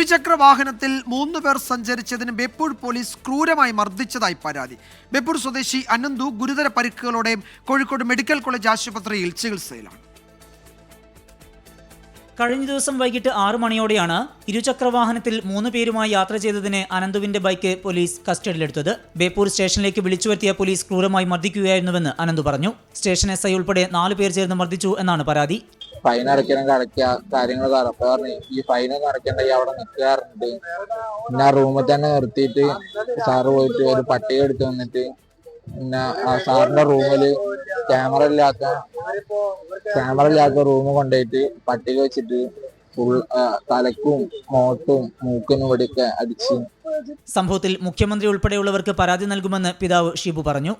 ഇരുചക്ര വാഹനത്തിൽ 3 പേർ സഞ്ചരിച്ചതിന് ബേപ്പൂർ പോലീസ് ക്രൂരമായി മർദ്ദിച്ചതായി പരാതി. ബേപ്പൂർ സ്വദേശി അനന്തു ഗുരുതര പരിക്കുകളോടെ കോഴിക്കോട് മെഡിക്കൽ കോളേജ് ആശുപത്രിയിൽ ചികിത്സയിലാണ്. കഴിഞ്ഞ ദിവസം വൈകിട്ട് 6 മണിയോടെയാണ് ഇരുചക്ര വാഹനത്തിൽ 3 പേരുമായി യാത്ര ചെയ്തതിന് അനന്തുവിന്റെ ബൈക്ക് പോലീസ് കസ്റ്റഡിയിലെടുത്തത്. ബേപ്പൂർ സ്റ്റേഷനിലേക്ക് വിളിച്ചു വരുത്തിയ പോലീസ് ക്രൂരമായി മർദ്ദിക്കുകയായിരുന്നുവെന്ന് അനന്തു പറഞ്ഞു. സ്റ്റേഷൻ SI ഉൾപ്പെടെ 4 പേർ ചേർന്ന് മർദ്ദിച്ചു എന്നാണ് പരാതി. ഫൈൻ അടയ്ക്കണം, അടയ്ക്കുക കാര്യങ്ങൾ പറഞ്ഞു. ഈ ഫൈനൊന്നും അടയ്ക്കണ്ടെങ്കിൽ അവിടെ നിൽക്കാറുണ്ട്. പിന്നെ ആ റൂമിൽ തന്നെ നിർത്തിയിട്ട് സാറ് പോയിട്ട് ഒരു പട്ടിക എടുത്ത് വന്നിട്ട് പിന്നെ ആ സാറിന്റെ റൂമില് ക്യാമറ ഇല്ലാത്ത റൂം കൊണ്ടുപോയിട്ട് പട്ടിക വെച്ചിട്ട് ഫുൾ തലക്കും മോട്ടും മൂക്കിനും ഇവിടെയൊക്കെ അടിച്ച്. സംഭവത്തിൽ മുഖ്യമന്ത്രി ഉൾപ്പെടെയുള്ളവർക്ക് പരാതി നൽകുമെന്ന് പിതാവ് ഷിബു പറഞ്ഞു.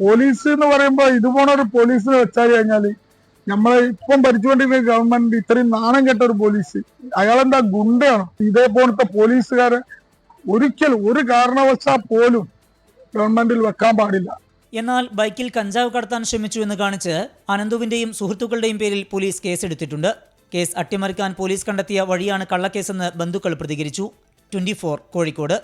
പോലീസ് എന്ന് പറയുമ്പോ ഇതുപോലെ ഒരു പോലീസ് വെച്ചാൽ കഴിഞ്ഞാല് നമ്മളെ ഇപ്പം ഭരിച്ചുകൊണ്ടിരിക്കുന്ന ഗവൺമെന്റ് ഇത്രയും നാണം കെട്ട ഒരു പോലീസ്, അയാളെന്താ ഗുണ്ടയാണ്. ഇതേപോലത്തെ പോലീസുകാരെ ഒരിക്കൽ ഒരു കാരണവശാൽ പോലും ഗവൺമെന്റിൽ വെക്കാൻ പാടില്ല. എന്നാൽ ബൈക്കിൽ കഞ്ചാവ് കടത്താൻ ശ്രമിച്ചു എന്ന് കാണിച്ച് അനന്തുവിന്റെയും സുഹൃത്തുക്കളുടെയും പേരിൽ പോലീസ് കേസെടുത്തിട്ടുണ്ട്. കേസ് അട്ടിമറിക്കാൻ പോലീസ് കണ്ടെത്തിയ വഴിയാണ് കള്ളക്കേസെന്ന് ബന്ധുക്കൾ പ്രതികരിച്ചു. 24 കോഴിക്കോട്.